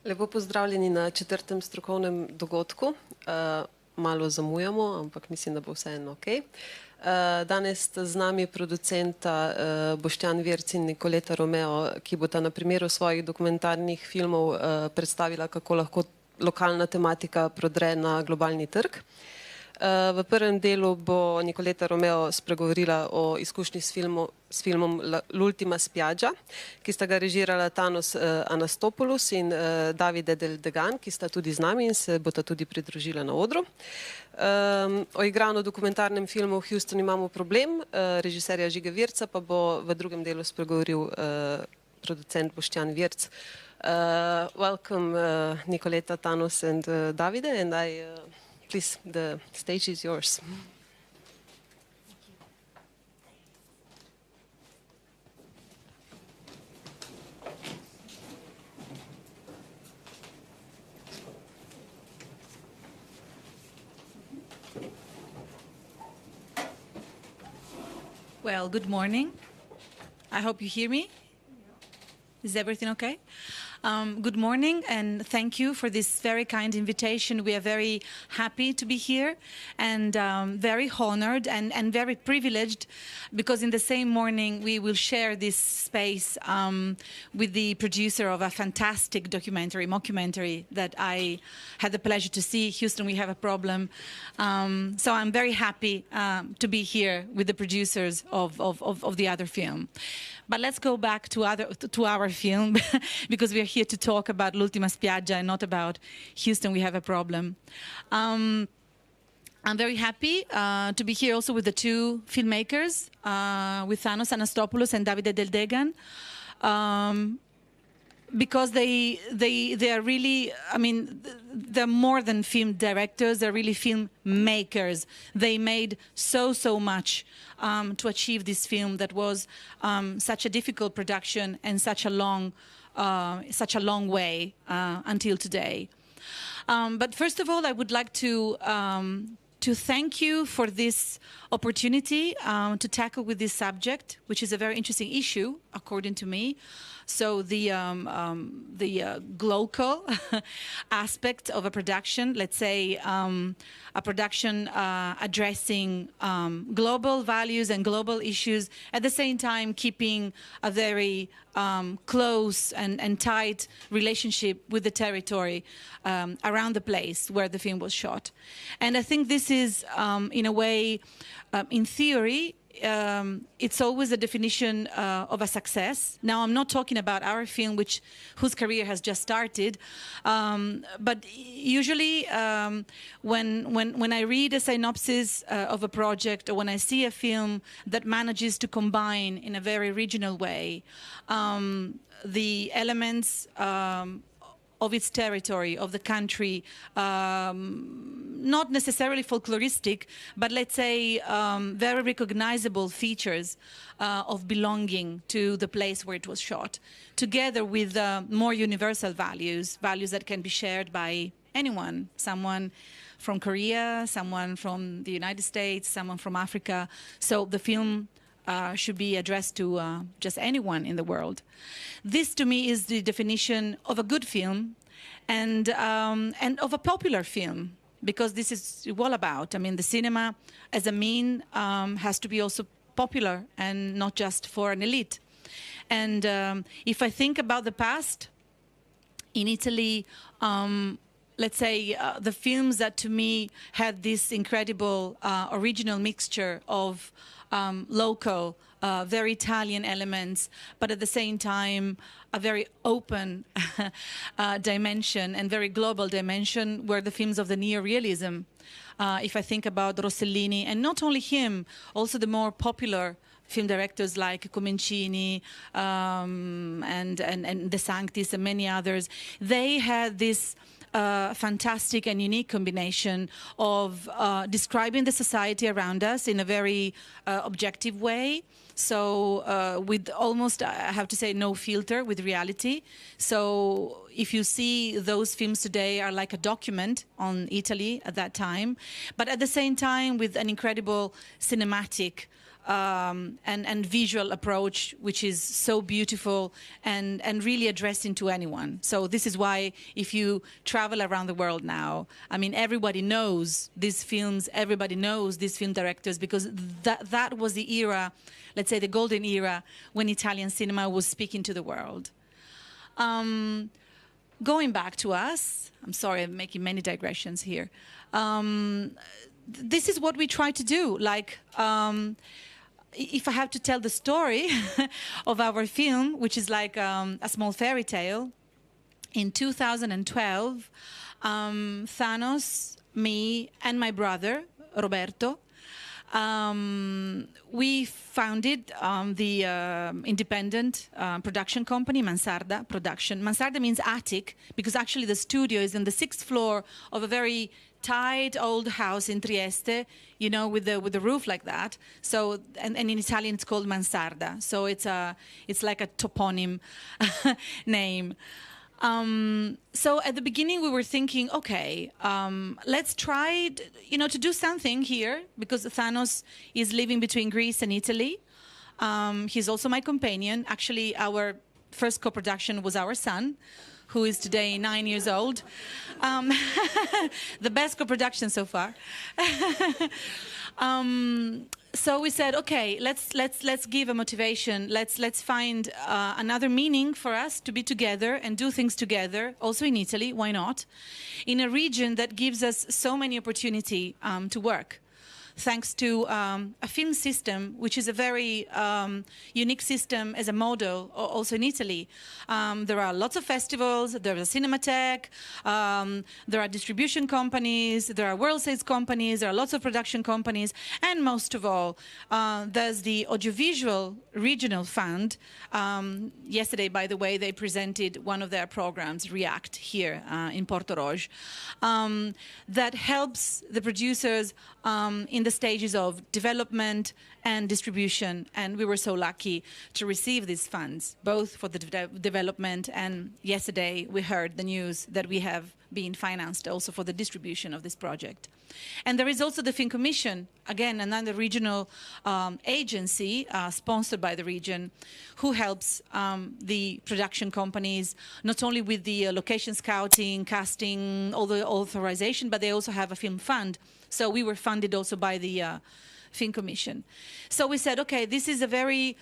Lepo pozdravljeni na četrtem strokovnem dogodku. Malo zamujamo, ampak mislim, da bo vseeno ok. Danes sta z nami producenta Boštjan Virc in Nikoleta Romeo, ki bosta na primeru svojih dokumentarnih filmov predstavila, kako lahko lokalna tematika prodre na globalni trg. V prvem delu bo Nikoleta Romeo spregovorila o izkušnji s filmom L'ultima spiaggia, ki sta ga režirala Thanos Anastopoulos in Davide Del Degan, ki sta tudi z nami in se bosta tudi pridružila na odru. O igrano dokumentarnem filmu v Houstonu imamo problem, režiserja Žiga Virca pa bo v drugem delu spregovoril producent Boštjan Virc. Welcome Nikoleta, Thanos and Davide, and please, the stage is yours. Well, good morning. I hope you hear me. Is everything okay? Good morning, and thank you for this very kind invitation. We are very happy to be here and very honored and very privileged, because in the same morning we will share this space with the producer of a fantastic mockumentary that I had the pleasure to see. Houston, we have a problem. So I'm very happy to be here with the producers of the other film. But let's go back to our film, because we are here to talk about L'ultima spiaggia and not about Houston, we have a problem. I'm very happy to be here also with the two filmmakers, with Thanos Anastopoulos and Davide Del Degan, because they are really, I mean, they're more than film directors, they're really film makers. They made so much to achieve this film that was such a difficult production and such a long way until today. But first of all, I would like to thank you for this opportunity to tackle with this subject, which is a very interesting issue, according to me. So the global aspect of a production, let's say a production addressing global values and global issues, at the same time keeping a very close and tight relationship with the territory around the place where the film was shot. And I think this is, in a way, in theory, it's always a definition of a success. Now, I'm not talking about our film, whose career has just started, but usually when I read a synopsis of a project, or when I see a film that manages to combine in a very regional way the elements of its territory, of the country, not necessarily folkloristic, but let's say very recognizable features of belonging to the place where it was shot, together with more universal values that can be shared by anyone, someone from Korea, someone from the United States, someone from Africa. So the film should be addressed to just anyone in the world. This, to me, is the definition of a good film and of a popular film, because this is all about. I mean, the cinema as a mean has to be also popular and not just for an elite. And if I think about the past, in Italy, let's say the films that to me had this incredible original mixture of local, very Italian elements, but at the same time a very open dimension and very global dimension, were the films of the neorealism. If I think about Rossellini, and not only him, also the more popular film directors like Comencini and De Sanctis and many others, they had this fantastic and unique combination of describing the society around us in a very objective way. So with almost, I have to say, no filter with reality. So if you see those films today are like a document on Italy at that time, but at the same time with an incredible cinematic and visual approach, which is so beautiful and really addressing to anyone. So this is why if you travel around the world now, I mean, everybody knows these films, everybody knows these film directors, because that was the era, let's say the golden era, when Italian cinema was speaking to the world. Going back to us, I'm sorry, I'm making many digressions here. This is what we try to do. Like, if I have to tell the story of our film, which is like a small fairy tale, in 2012, Thanos, me, and my brother, Roberto, we founded the independent production company, Mansarda Production. Mansarda means attic, because actually the studio is on the 6th floor of a very tight old house in Trieste, you know, with the roof like that. So, and in Italian it's called Mansarda. So it's like a toponym name. So at the beginning we were thinking, okay, let's try, to do something here, because Thanos is living between Greece and Italy. He's also my companion. Actually, our first co-production was our son, who is today 9 years old. The best co-production so far. So we said, okay, let's give a motivation. Let's find another meaning for us to be together and do things together. Also in Italy, why not? In a region that gives us so many opportunity to work. Thanks to a film system, which is a very unique system as a model, also in Italy. There are lots of festivals, there's a cinematheque, there are distribution companies, there are world sales companies, there are lots of production companies, and most of all, there's the Audiovisual Regional Fund. Yesterday, by the way, they presented one of their programs, React, here in Porto Roge, that helps the producers in the stages of development and distribution, and we were so lucky to receive these funds, both for the development, and yesterday we heard the news that we have been financed also for the distribution of this project. And there is also the Film Commission, again, another regional agency sponsored by the region, who helps the production companies, not only with the location scouting, casting, all the authorization, but they also have a film fund. So we were funded also by the Film Commission. So we said, okay, this is a very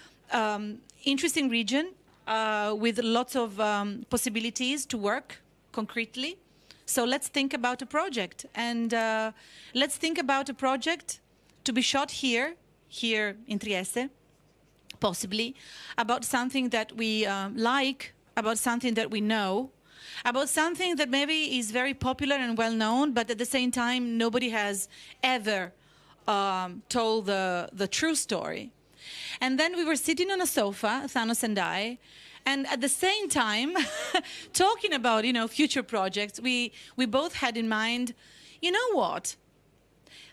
interesting region with lots of possibilities to work concretely. So let's think about a project, and let's think about a project to be shot here in Trieste, possibly, about something that we like, about something that we know, about something that maybe is very popular and well known, but at the same time nobody has ever told the true story. And then we were sitting on a sofa, Thanos and I, and at the same time, talking about, future projects, we both had in mind, you know what?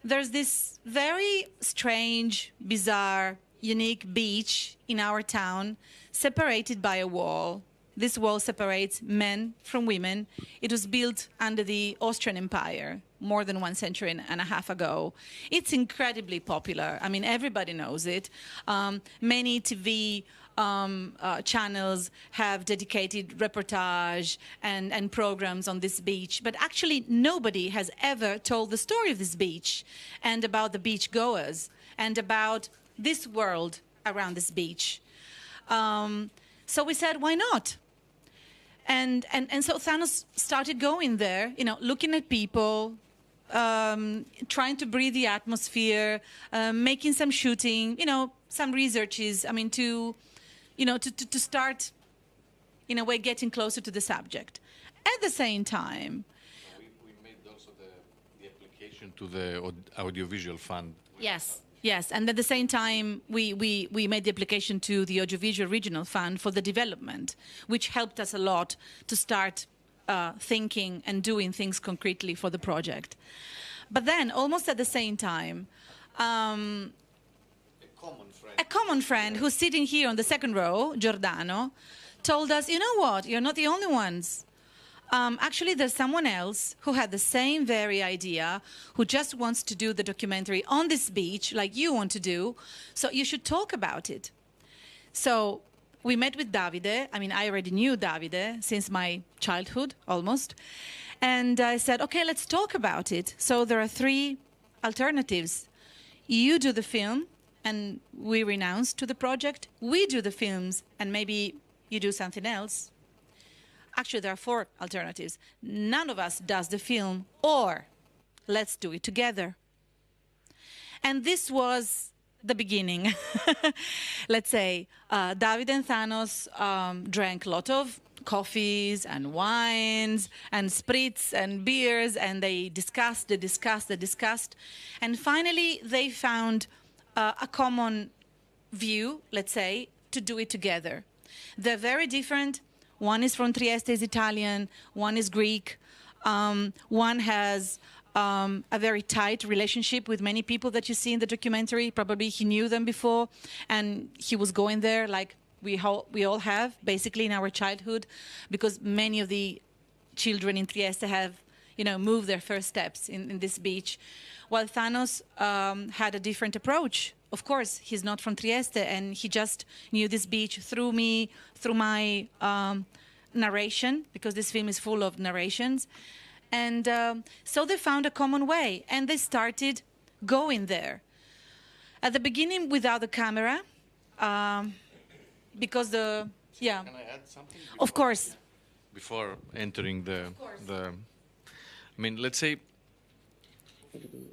There's this very strange, bizarre, unique beach in our town, separated by a wall. This wall separates men from women. It was built under the Austrian Empire more than 1.5 centuries ago. It's incredibly popular. I mean, everybody knows it. Many TV channels have dedicated reportage and programs on this beach, but actually nobody has ever told the story of this beach and about the beach goers and about this world around this beach. So we said, why not? And so Thanos started going there, looking at people, trying to breathe the atmosphere, making some shooting, some researches, to start, in a way, getting closer to the subject. At the same time... We made also the application to the Audiovisual Fund. Yes, and at the same time, we made the application to the Audiovisual Regional Fund for the development, which helped us a lot to start thinking and doing things concretely for the project. But then, almost at the same time, a common friend who's sitting here on the second row, Giordano, told us, you know what, you're not the only ones. Actually, there's someone else who had the same very idea, who just wants to do the documentary on this beach, like you want to do. So you should talk about it. So we met with Davide. I mean, I already knew Davide since my childhood, almost. And I said, okay, let's talk about it. So there are 3 alternatives. You do the film, and we renounce to the project. We do the films, and maybe you do something else. Actually, there are 4 alternatives. None of us does the film, or let's do it together. And this was the beginning. Let's say David and Thanos drank a lot of coffees and wines and spritz and beers, and they discussed. And finally, they found a common view, let's say, to do it together. They're very different. One is from Trieste, is Italian. One is Greek. One has a very tight relationship with many people that you see in the documentary. Probably he knew them before, and he was going there like we all have, basically, in our childhood, because many of the children in Trieste have, moved their first steps in this beach. While Thanos had a different approach. Of course, he's not from Trieste, and he just knew this beach through me, through my narration, because this film is full of narrations. And so they found a common way, and they started going there. At the beginning, without the camera, because Can I add something? Of course. Before entering the... I mean, let's say,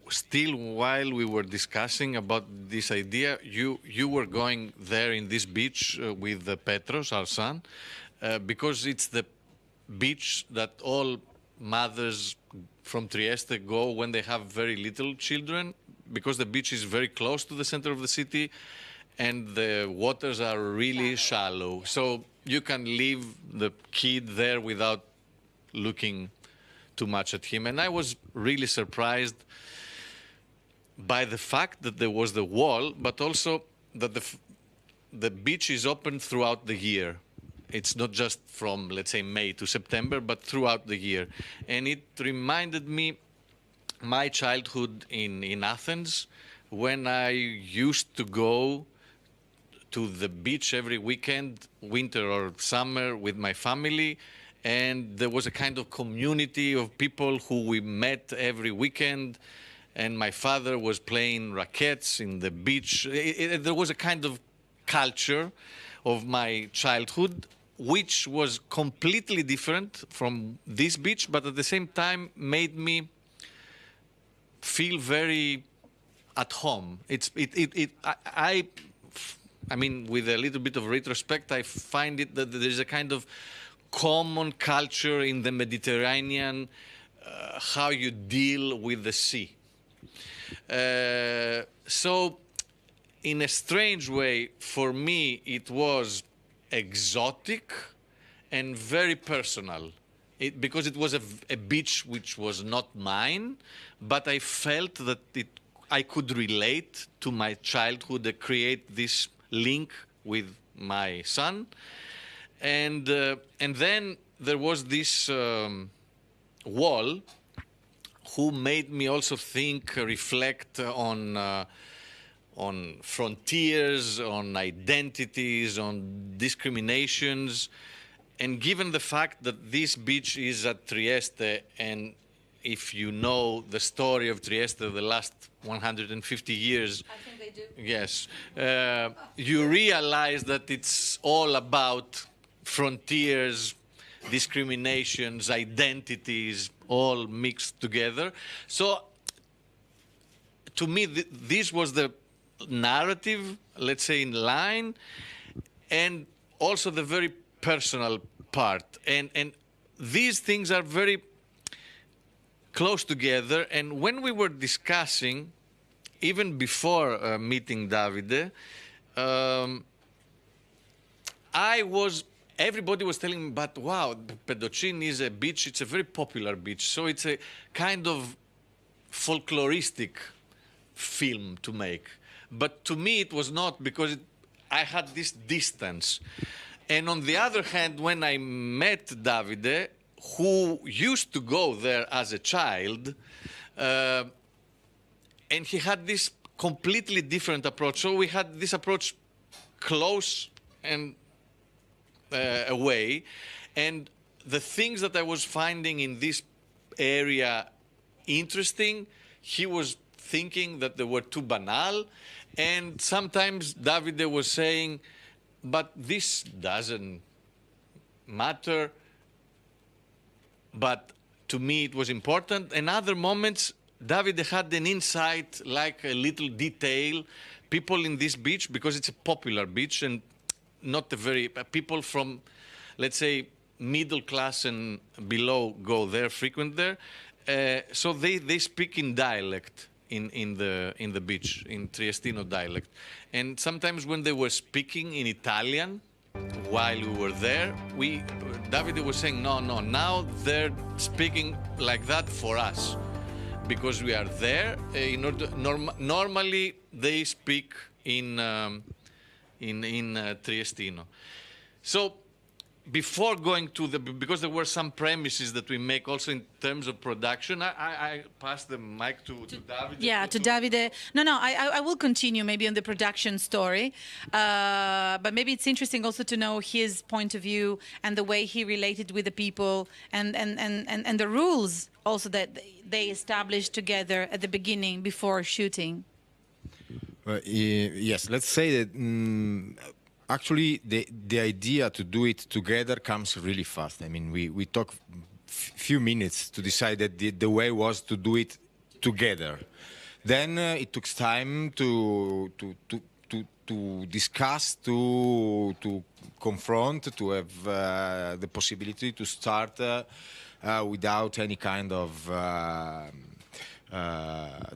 still while we were discussing about this idea, you were going there in this beach with Petros, our son, because it's the beach that all mothers from Trieste go when they have very little children, because the beach is very close to the center of the city and the waters are really shallow. So you can leave the kid there without looking too much at him. And I was really surprised by the fact that there was the wall, but also that the beach is open throughout the year. It's not just from, let's say, May to September, but throughout the year. And it reminded me my childhood in Athens, when I used to go to the beach every weekend, winter or summer, with my family. And there was a kind of community of people who we met every weekend. And my father was playing rackets in the beach. There was a kind of culture of my childhood, which was completely different from this beach, but at the same time made me feel very at home. I mean, with a little bit of retrospect, I find it that there's a kind of common culture in the Mediterranean, how you deal with the sea. So, in a strange way, for me, it was exotic and very personal. Because it was a beach which was not mine, but I felt that I could relate to my childhood and create this link with my son. And then there was this wall who made me also think, reflect on frontiers, on identities, on discriminations. And given the fact that this beach is at Trieste, and if you know the story of Trieste the last 150 years, I think they do. Yes, you realize that it's all about frontiers, discriminations, identities, all mixed together. So, to me, this was the narrative, let's say, in line, and also the very personal part. And these things are very close together. And when we were discussing, even before meeting Davide, everybody was telling me, but wow, Pedocin is a beach, it's a very popular beach. So it's a kind of folkloristic film to make. But to me, it was not, because I had this distance. And on the other hand, when I met Davide, who used to go there as a child, and he had this completely different approach. So we had this approach close and away, and the things that I was finding in this area interesting, he was thinking that they were too banal, and sometimes Davide was saying, but this doesn't matter, but to me it was important. And other moments, Davide had an insight, like a little detail. People in this beach, because it's a popular beach and not a very, people from, let's say, middle class and below go there, frequent there. So they speak in dialect in the beach, in Triestino dialect. And sometimes when they were speaking in Italian, while we were there, Davide was saying, no, now they're speaking like that for us, because we are there. Normally they speak in Triestino. So before going to because there were some premises that we make also in terms of production, I pass the mic to Davide. Yeah, to Davide. No, I will continue maybe on the production story, but maybe it's interesting also to know his point of view and the way he related with the people and the rules also that they established together at the beginning before shooting. Yes, let's say that actually the idea to do it together comes really fast. I mean, we took few minutes to decide that the way was to do it together. Then it took time to discuss, to confront, to have the possibility to start without any kind of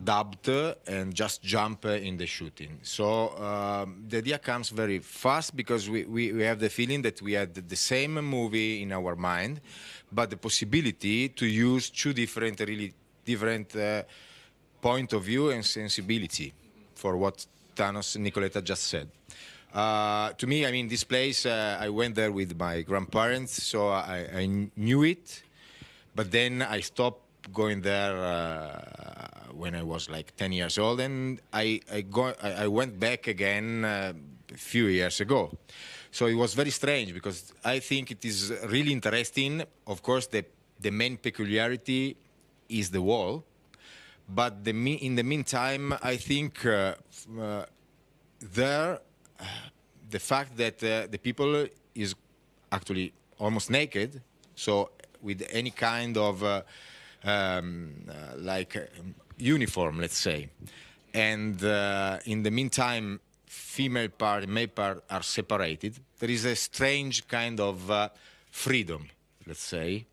doubt and just jump in the shooting. So the idea comes very fast because we have the feeling that we had the same movie in our mind, but the possibility to use two really different point of view and sensibility for what Thanos and Nicoletta just said. To me, I mean, this place, I went there with my grandparents, so I knew it, but then I stopped going there when I was like 10 years old, and I went back again a few years ago. So it was very strange because I think it is really interesting. Of course, the main peculiarity is the wall, but in the meantime, I think the fact that the people is actually almost naked, so with any kind of uniform, let's say. And in the meantime, female part and male part are separated. There is a strange kind of freedom, let's say.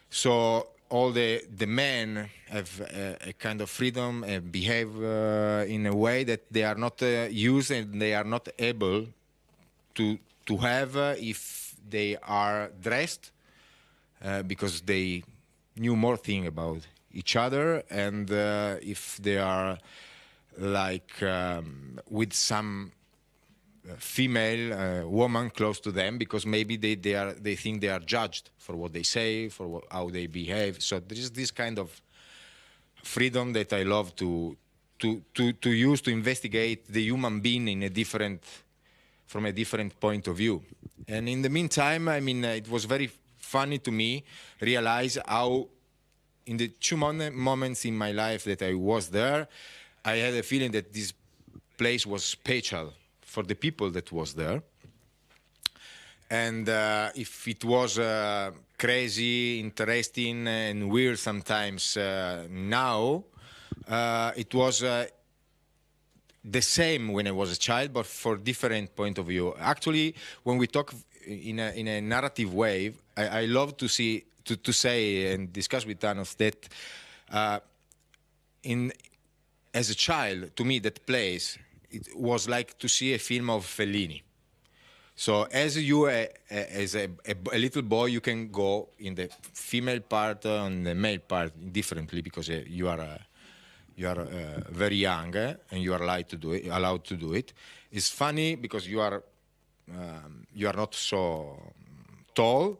So all the men have a kind of freedom and behave in a way that they are not used and they are not able to have if they are dressed because they knew more thing about each other, and if they are like with some female woman close to them, because maybe they think they are judged for what they say, for how they behave. So there is this kind of freedom that I love to use to investigate the human being from a different point of view. And in the meantime, I mean, it was very funny to me realize how in the two moments in my life that I was there, I had a feeling that this place was special for the people that was there. And if it was crazy, interesting and weird sometimes now, it was the same when I was a child, but for different point of view. Actually, when we talk in a narrative way, I love to say and discuss with Thanos that as a child, to me, that place, it was like to see a film of Fellini. So as you, as a little boy, you can go in the female part and the male part differently because you are very young and you are allowed to do it. It's funny because you are not so tall,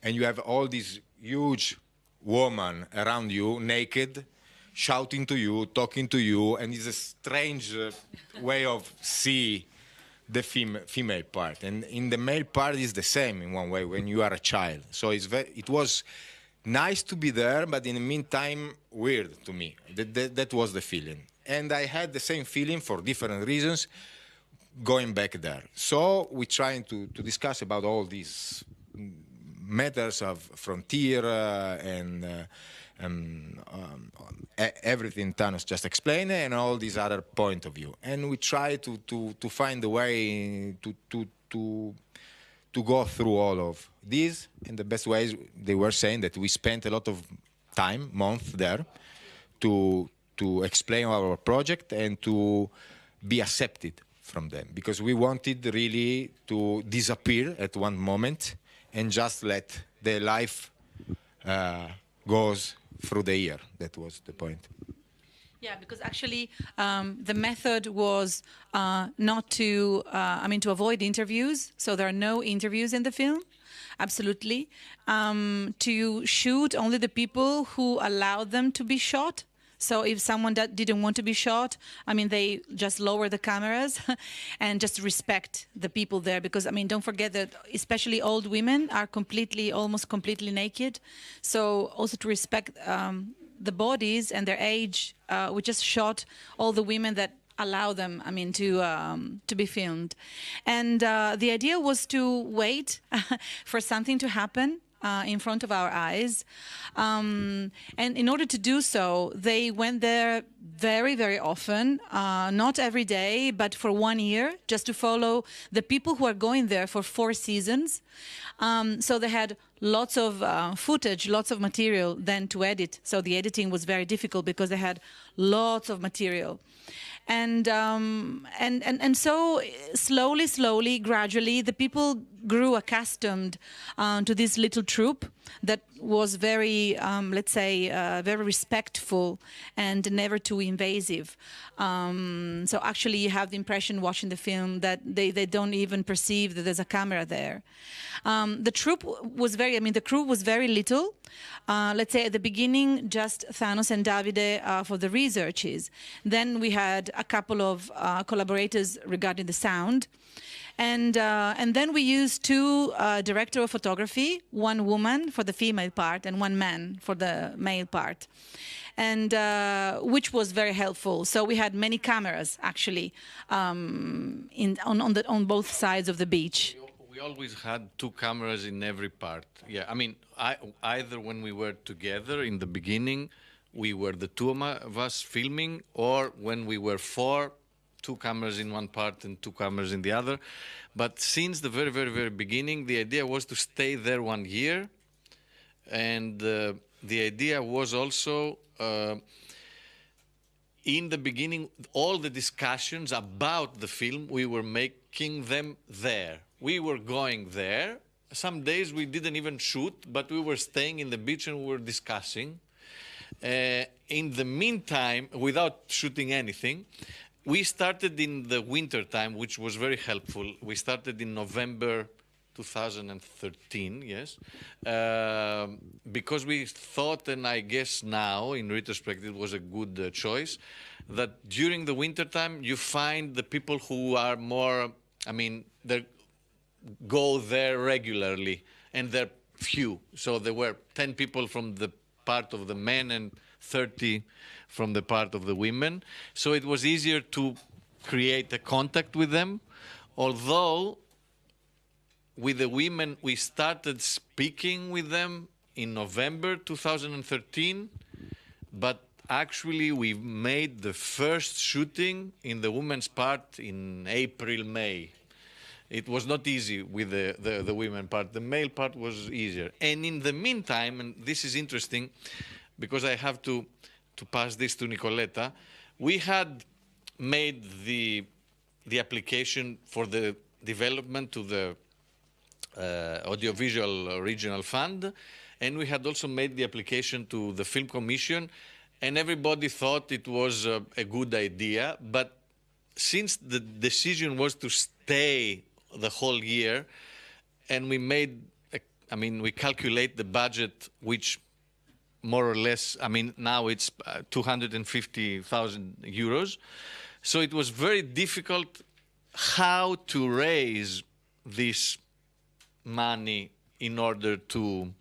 and you have all these huge woman around you, naked, shouting to you, talking to you, and it's a strange way of see the female part. And in the male part is the same in one way when you are a child. So it was nice to be there, but in the meantime, weird to me. That was the feeling. And I had the same feeling for different reasons going back there. So we're trying to discuss about all these matters of frontier and everything Thanos just explained, and all these other point of view. And we try to find a way to go through all of these. And the best way is, they were saying that we spent a lot of time, month there, to explain our project and to be accepted from them, because we wanted really to disappear at one moment and just let the life goes through the year. That was the point. Yeah, because actually the method was not to, to avoid interviews. So there are no interviews in the film, absolutely. To shoot only the people who allowed them to be shot. So if someone that didn't want to be shot, they just lower the cameras and just respect the people there. Because, don't forget that especially old women are almost completely naked. So also to respect the bodies and their age, we just shot all the women that allow them, to be filmed. And the idea was to wait for something to happen in front of our eyes. And in order to do so, they went there very, very often, not every day, but for 1 year, just to follow the people who are going there for 4 seasons. So they had lots of footage, lots of material then to edit. So the editing was very difficult because they had lots of material. And so slowly, gradually, the people grew accustomed to this little troupe that was very, very respectful and never too invasive. So actually, you have the impression watching the film that they don't even perceive that there's a camera there. The troupe was the crew was very little. Let's say at the beginning, just Thanos and Davide for the researches. Then we had a couple of collaborators regarding the sound. And then we used 2 directors of photography, 1 woman for the female part and 1 man for the male part, and which was very helpful. So we had many cameras actually on both sides of the beach. We always had 2 cameras in every part. Yeah, either when we were together in the beginning, we were the 2 of us filming, or when we were 4. 2 cameras in one part and 2 cameras in the other. But since the very, very, very beginning, the idea was to stay there 1 year. And the idea was also, in the beginning, all the discussions about the film, we were making them there. We were going there. Some days we didn't even shoot, but we were staying in the beach and we were discussing. In the meantime, without shooting anything, we started in the winter time, which was very helpful. We started in November 2013, yes, because we thought, and I guess now, in retrospect, it was a good choice, that during the winter time, you find the people who are more, they go there regularly, and they're few. So there were 10 people from the part of the men and 30 from the part of the women. So it was easier to create a contact with them. Although with the women, we started speaking with them in November 2013, but actually we made the first shooting in the women's part in April, May. It was not easy with the women part. The male part was easier. And in the meantime, and this is interesting, because I have to pass this to Nicoletta, we had made the application for the development to the Audiovisual Regional Fund, and we had also made the application to the Film Commission, and everybody thought it was a good idea. But since the decision was to stay the whole year, and we made I mean, we calculate the budget, which more or less, I mean, now it's 250,000 euros. So it was very difficult how to raise this money in order to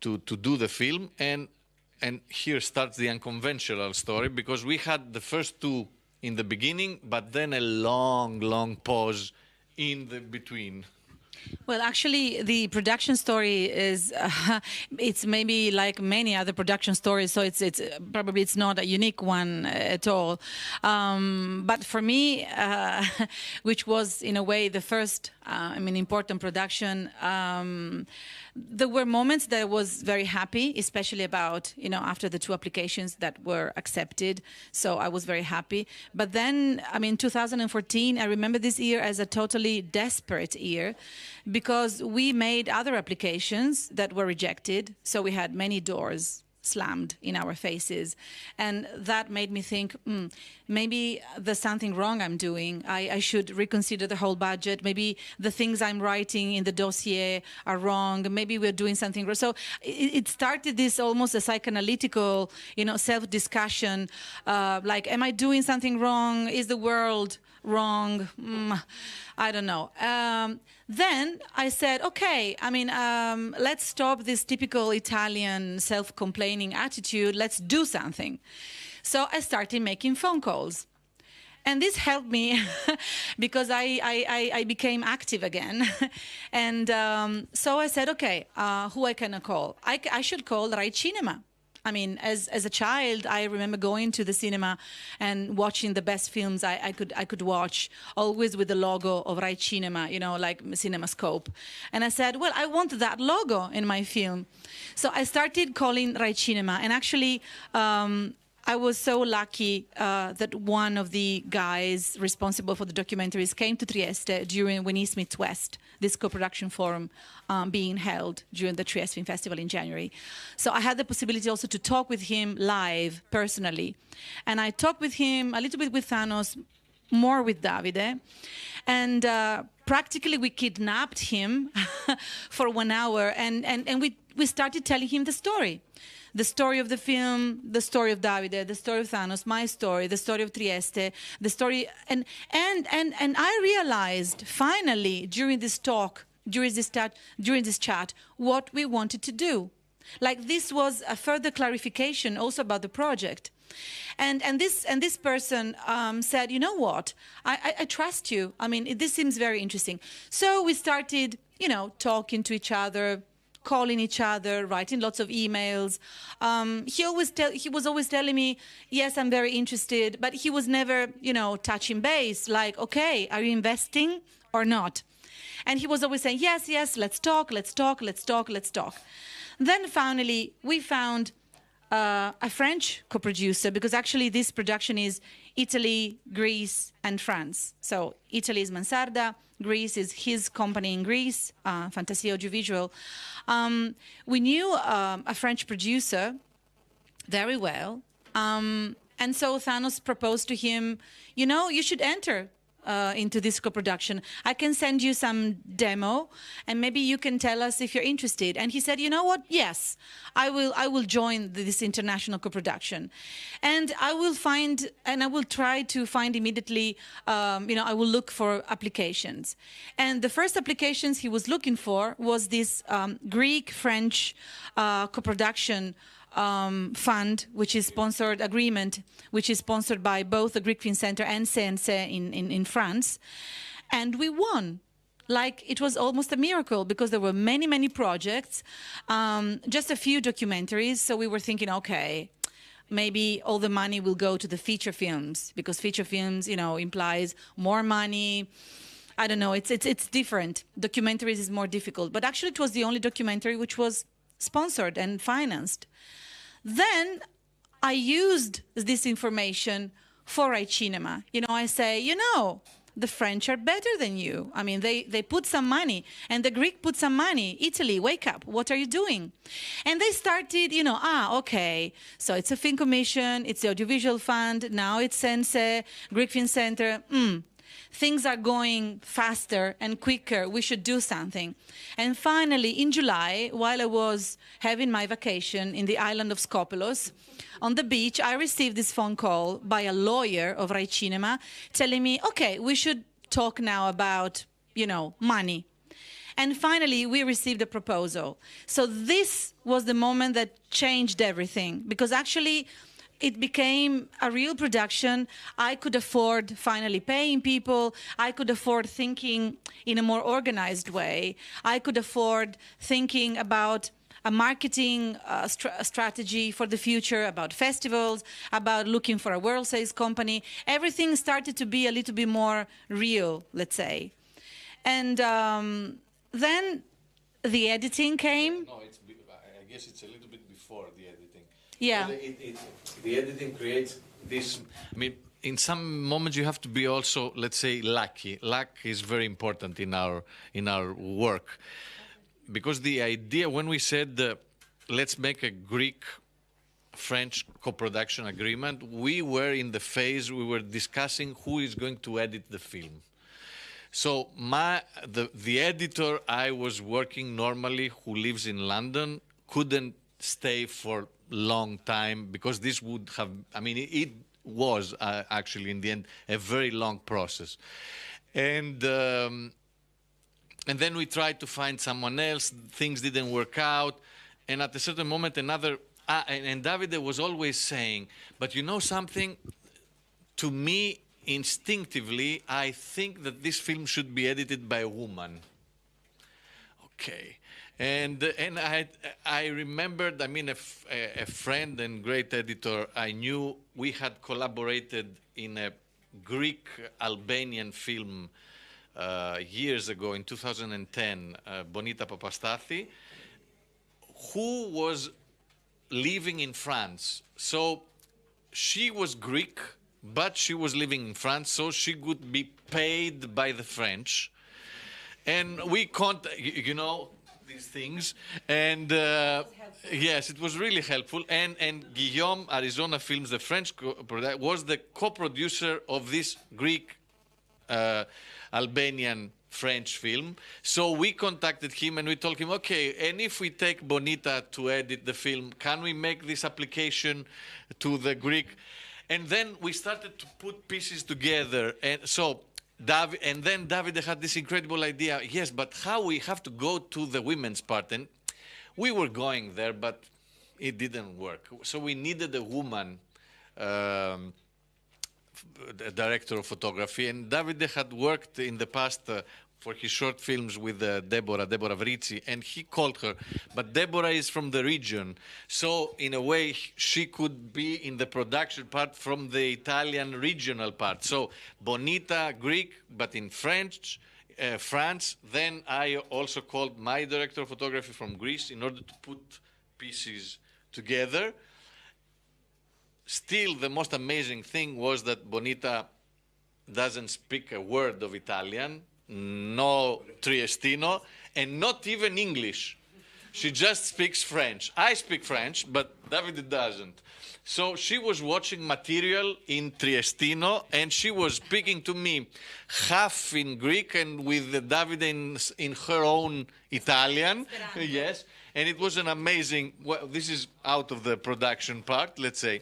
do the film. And here starts the unconventional story, because we had the first two in the beginning, but then a long, long pause in the between. Well, actually, the production story is, it's maybe like many other production stories, so it's probably it's not a unique one at all. But for me, which was in a way the first, important production, there were moments that I was very happy, especially about, after the two applications that were accepted. So I was very happy. But then, 2014, I remember this year as a totally desperate year, because we made other applications that were rejected. So we had many doors slammed in our faces. And that made me think, maybe there's something wrong I'm doing. I should reconsider the whole budget. Maybe the things I'm writing in the dossier are wrong. Maybe we're doing something wrong. So it started this almost a psychoanalytical, self-discussion, like, am I doing something wrong? Is the world wrong? I don't know. Then I said, okay, let's stop this typical Italian self-complaining attitude. Let's do something. So I started making phone calls. And this helped me because I became active again. And so I said, okay, who I can call? I should call Rai Cinema. As a child, I remember going to the cinema and watching the best films I could watch, always with the logo of Rai Cinema, like CinemaScope. And I said, well, I want that logo in my film. So I started calling Rai Cinema, and actually, I was so lucky that one of the guys responsible for the documentaries came to Trieste when East Meets West, this co-production forum being held during the Trieste Film Festival in January. So I had the possibility also to talk with him live, personally. And I talked with him a little bit with Thanos, more with Davide. And practically we kidnapped him for 1 hour, and we started telling him the story. The story of the film, the story of Davide, the story of Thanos, my story, the story of Trieste, the story, and I realized finally during this talk, during this chat, what we wanted to do. Like, this was a further clarification also about the project. And this person said, you know what, I trust you. This seems very interesting. So we started, talking to each other, calling each other, writing lots of emails. He was always telling me, yes, I'm very interested, but he was never, touching base, like, okay, are you investing or not? And he was always saying, yes, let's talk. Then finally, we found a French co-producer, because actually this production is Italy, Greece, and France. So Italy is Mansarda, Greece is his company in Greece, Fantasia Audiovisual. We knew a French producer very well. And so Thanos proposed to him, you should enter into this co-production. I can send you some demo, and maybe you can tell us if you're interested. And he said, you know what? Yes, I will join this international co-production. And I will try to find immediately, I will look for applications. And the first applications he was looking for was this Greek-French co-production fund, which is sponsored agreement, which is sponsored by both the Greek Film Center and CNC in France. And we won. Like, it was almost a miracle, because there were many projects, just a few documentaries. So we were thinking, okay, maybe all the money will go to the feature films, because feature films, implies more money. I don't know, it's different. Documentaries is more difficult. But actually it was the only documentary which was sponsored and financed. Then I used this information for Rai Cinema. I say, the French are better than you. They put some money, and the Greek put some money. Italy, wake up. What are you doing? And they started, okay, so it's a film commission, it's the audiovisual fund, now it's Sense, Greek Film Center. things are going faster and quicker. We should do something. And finally, in July, while I was having my vacation in the island of Skopelos, on the beach, I received this phone call by a lawyer of Rai Cinema telling me, okay, we should talk now about, you know, money. And finally, we received a proposal. So this was the moment that changed everything, because actually it became a real production. I could afford finally paying people. I could afford thinking in a more organized way. I could afford thinking about a marketing strategy for the future, about festivals, about looking for a world sales company. Everything started to be a little bit more real, let's say. And then the editing came. No, I guess it's a little bit before the editing. Yeah. The editing creates this. I mean, in some moments you have to be also, let's say, lucky. Luck is very important in our work, because the idea when we said let's make a Greek-French co-production agreement, we were in the phase we were discussing who is going to edit the film. So the editor I was working normally, who lives in London, couldn't stay for long time, because this would have, I mean, it was actually in the end a very long process. And then we tried to find someone else, things didn't work out, and at a certain moment another, and Davide was always saying, but you know something, to me, instinctively, I think that this film should be edited by a woman. Okay. And I remembered, I mean, a friend and great editor I knew, we had collaborated in a Greek-Albanian film years ago, in 2010, Bonita Papastathi, who was living in France. So she was Greek, but she was living in France, so she could be paid by the French. And we you know, these things, and yes, it was really helpful. And Guillaume, Arizona Films, the French was the co-producer of this Greek Albanian French film. So we contacted him and we told him, okay, and if we take Bonita to edit the film, can we make this application to the Greek? And then we started to put pieces together. And so and then Davide had this incredible idea, yes, but how we have to go to the women's part? And we were going there, but it didn't work. So we needed a woman director of photography, and Davide had worked in the past for his short films with Deborah Vrizzi, and he called her. But Deborah is from the region, so in a way she could be in the production part from the Italian regional part. So Bonita, Greek, but in French, France. Then I also called my director of photography from Greece in order to put pieces together. Still, the most amazing thing was that Bonita doesn't speak a word of Italian, no Triestino, and not even English. She just speaks French. I speak French, but Davide doesn't. So she was watching material in Triestino, and she was speaking to me half in Greek and with Davide in her own Italian. Yes, and it was an amazing, well, this is out of the production part, let's say.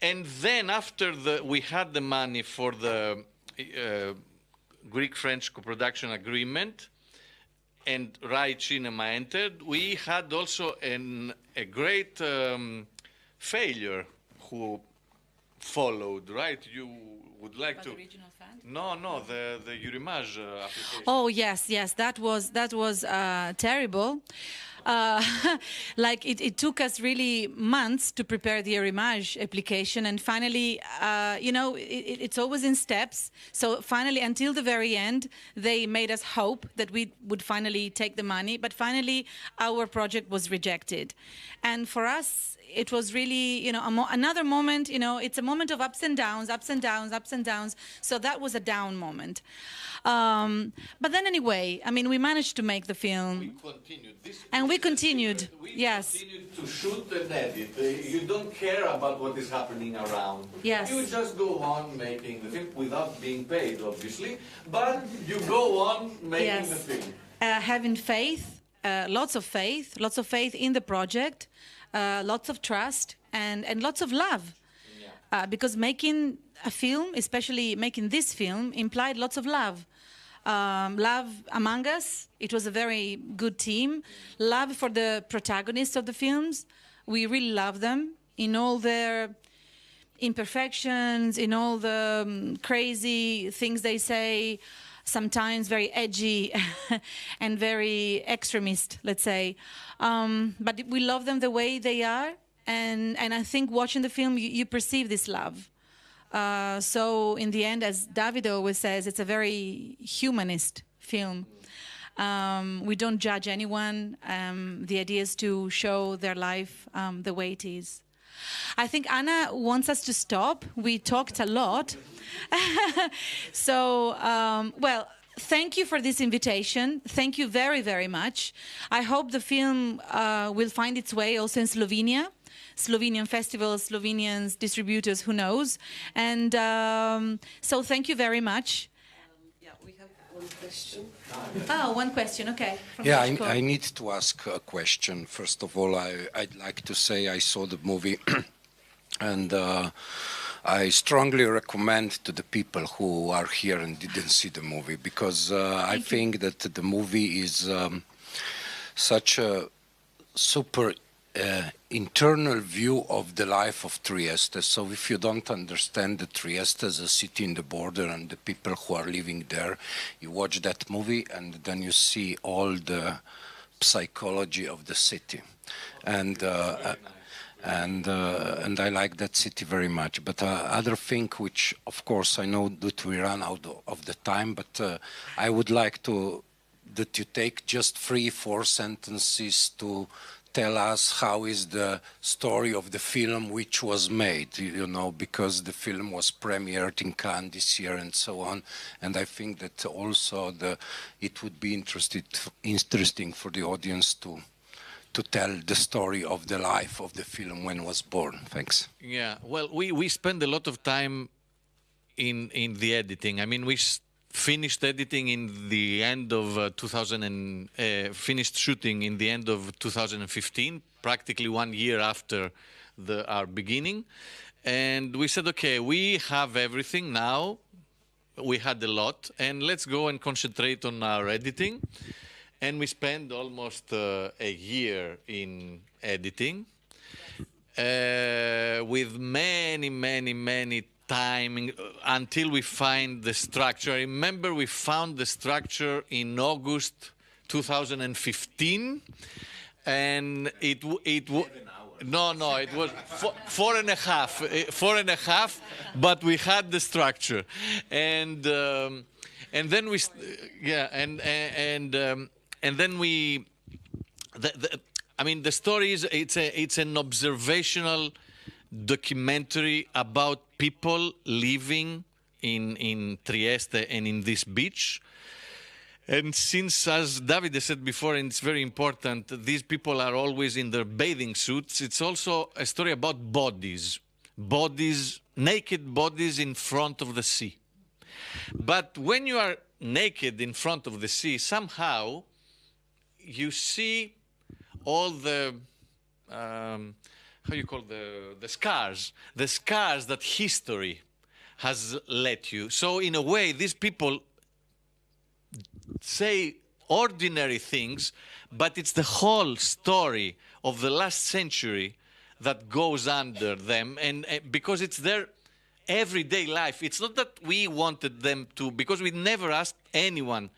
And then after we had the money for the Greek-French co-production agreement, and Rai Cinema entered, we had also a great failure who followed, right? You would like to... Original fan? No, the Eurimage application. Oh, yes, that was terrible. Like it took us really months to prepare the Eurimage application, and finally, you know, it's always in steps. So finally, until the very end, they made us hope that we would finally take the money, but finally our project was rejected. And for us, it was really, you know, another moment, you know, it's a moment of ups and downs, ups and downs, ups and downs. So that was a down moment. But then anyway, I mean, we managed to make the film. We continued. And we continued. Yes. Continued to shoot and edit. You don't care about what is happening around. Yes. You just go on making the film without being paid, obviously, but you go on making the film. Having faith, lots of faith in the project, lots of trust, and lots of love. Yeah. Because making a film, especially making this film, implied lots of love. Love among us. It was a very good team. Love for the protagonists of the films. We really love them in all their imperfections, in all the crazy things they say, sometimes very edgy and very extremist, let's say. But we love them the way they are. And I think watching the film, you perceive this love. So in the end, as David always says, it's a very humanist film. We don't judge anyone. The idea is to show their life the way it is. I think Anna wants us to stop. We talked a lot. So, well, thank you for this invitation. Thank you very, very much. I hope the film will find its way also in Slovenia. Slovenian festivals, Slovenians, distributors, who knows. And so thank you very much. Yeah, we have one question. Oh, one question, okay. Yeah, I need to ask a question. First of all, I'd like to say I saw the movie and I strongly recommend to the people who are here and didn't see the movie, because I think that the movie is such a super internal view of the life of Trieste. So if you don't understand the Trieste as a city in the border and the people who are living there, you watch that movie and then you see all the psychology of the city. And I like that city very much. But other thing, which of course I know that we run out of the time, but I would like that you take just 3-4 sentences to tell us how is the story of the film which was made, you know, because the film was premiered in Cannes this year and so on. And I think that also it would be interesting for the audience to tell the story of the life of the film when it was born. Thanks. Yeah, well, we spend a lot of time in the editing. I mean, we finished editing in the end of finished shooting in the end of 2015, practically 1 year after our beginning. And we said, okay, we have everything now. We had a lot, and let's go and concentrate on our editing. And we spent almost a year in editing with many timing until we find the structure. I remember we found the structure in August 2015, and it was 4.5, but we had the structure, and then we I mean, the story is it's an observational documentary about people living in Trieste and in this beach. And since, as Davide said before, and it's very important, these people are always in their bathing suits, it's also a story about bodies, naked bodies in front of the sea. But when you are naked in front of the sea, somehow you see all the how you call the scars that history has left you. So in a way, these people say ordinary things, but it's the whole story of the last century that goes under them, and because it's their everyday life. It's not that we wanted them to, because we never asked anyone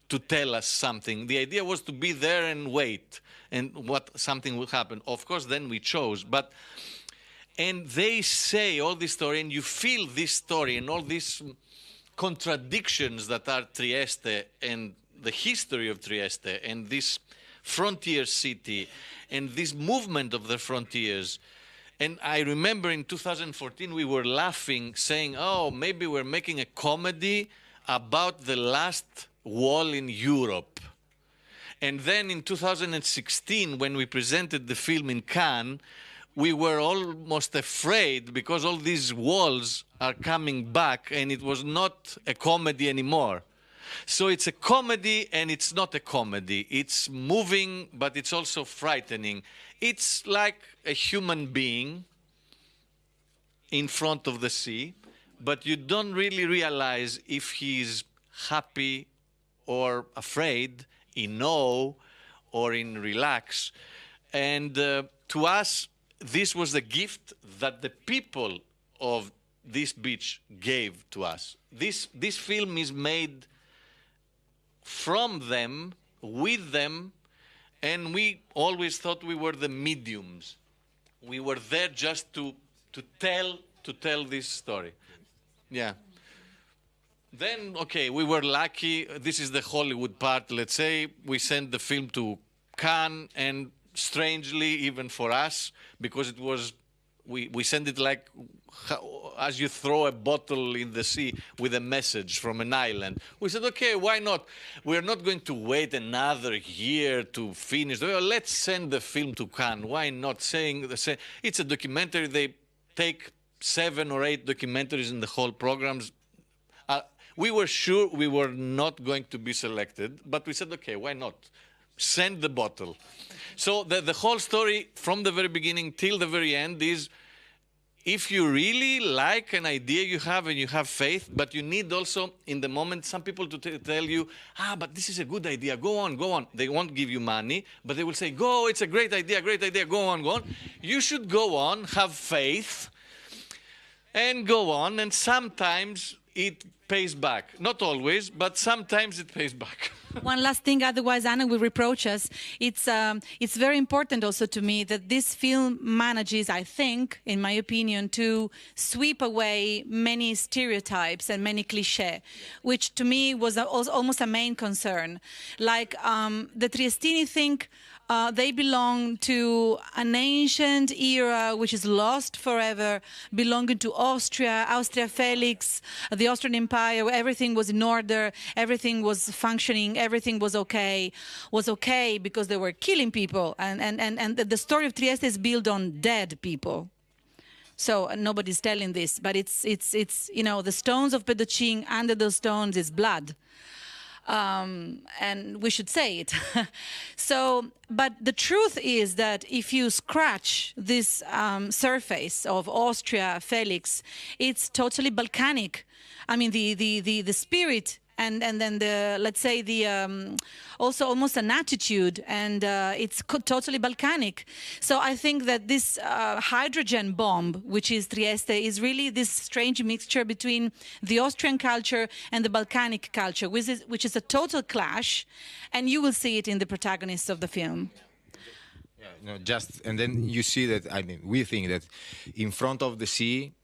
to tell us something. The idea was to be there and wait, and what something will happen. Of course, then we chose, and they say all this story, and you feel this story and all these contradictions that are Trieste and the history of Trieste and this frontier city and this movement of the frontiers. And I remember in 2014 we were laughing, saying, oh, maybe we're making a comedy about the last wall in Europe. And then in 2016, when we presented the film in Cannes, we were almost afraid because all these walls are coming back and it was not a comedy anymore. So it's a comedy and it's not a comedy. It's moving, but it's also frightening. It's like a human being in front of the sea, but you don't really realize if he's happy or afraid, in awe or in relax. And to us, this was the gift that the people of this beach gave to us. This film is made from them, with them, and we always thought we were the mediums. We were there just to tell this story. Yeah. Then, okay, we were lucky. This is the Hollywood part, let's say. We sent the film to Cannes, and strangely, even for us, because it was, we sent it like as you throw a bottle in the sea with a message from an island. We said, okay, why not? We're not going to wait another year to finish. Well, let's send the film to Cannes. Why not? It's a documentary. They take 7 or 8 documentaries in the whole programs. We were sure we were not going to be selected, but we said, okay, why not? Send the bottle. So the whole story from the very beginning till the very end is, if you really like an idea you have and you have faith, but you need also in the moment some people to tell you, but this is a good idea, go on, go on. They won't give you money, but they will say, go, it's a great idea, go on, go on. You should go on, have faith, and go on, and sometimes it pays back. Not always, but sometimes it pays back. One last thing, otherwise Anna will reproach us. It's very important also to me that this film manages, I think, in my opinion, to sweep away many stereotypes and many cliches, which to me was almost a main concern. Like the Triestini think they belong to an ancient era which is lost forever, belonging to Austria, Felix, the Austrian Empire, where everything was in order, everything was functioning, everything was okay because they were killing people. And the story of Trieste is built on dead people. So nobody's telling this, but it's you know, the stones of Pedocin, under those stones is blood. And we should say it. So, but the truth is that if you scratch this surface of Austria, Felix, it's totally Balkanic. I mean, the spirit and then the, let's say, the also almost an attitude, and it's totally Balkanic. So I think that this hydrogen bomb, which is Trieste, is really this strange mixture between the Austrian culture and the Balkanic culture, which is a total clash, and you will see it in the protagonists of the film. Yeah, no, just, and then you see that, I mean, we think that in front of the sea,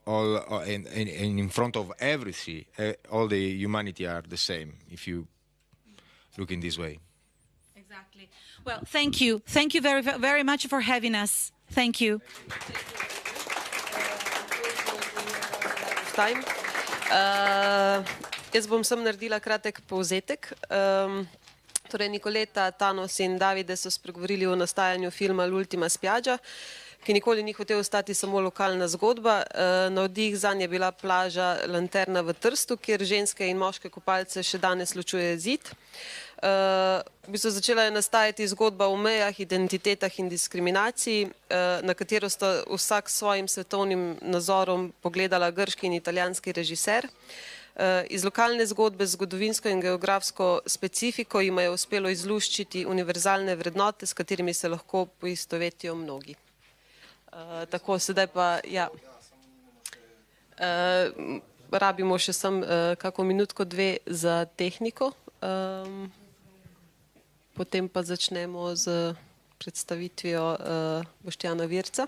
and in front of every sea, all the humanity are the same, if you look in this way. Exactly. Well, thank you. Thank you very, very much for having us. Thank you. Jaz bom sem naredila kratek povzetek. Torej, Nicoletta, Thanos in Davide so spregovorili o nastajanju filma L'ultima spiaggia, ki nikoli ni hotel ostati samo lokalna zgodba. Navdih zanj je bila plaža Lanterna v Trstu, kjer ženske in moške kopalce še danes ločuje zid. V bistvu začela je nastajati zgodba o mejah, identitetah in diskriminaciji, na katero sta vsak s svojim svetovnim nazorom pogledala grški in italijanski režiser. Iz lokalne zgodbe z zgodovinsko in geografsko specifiko jima je uspelo izluščiti univerzalne vrednote, s katerimi se lahko poistovetijo mnogi. Tako, sedaj pa, ja, rabimo še sam kako minutko, 2 za tehniko, potem pa začnemo z predstavitvijo Boštjana Virca.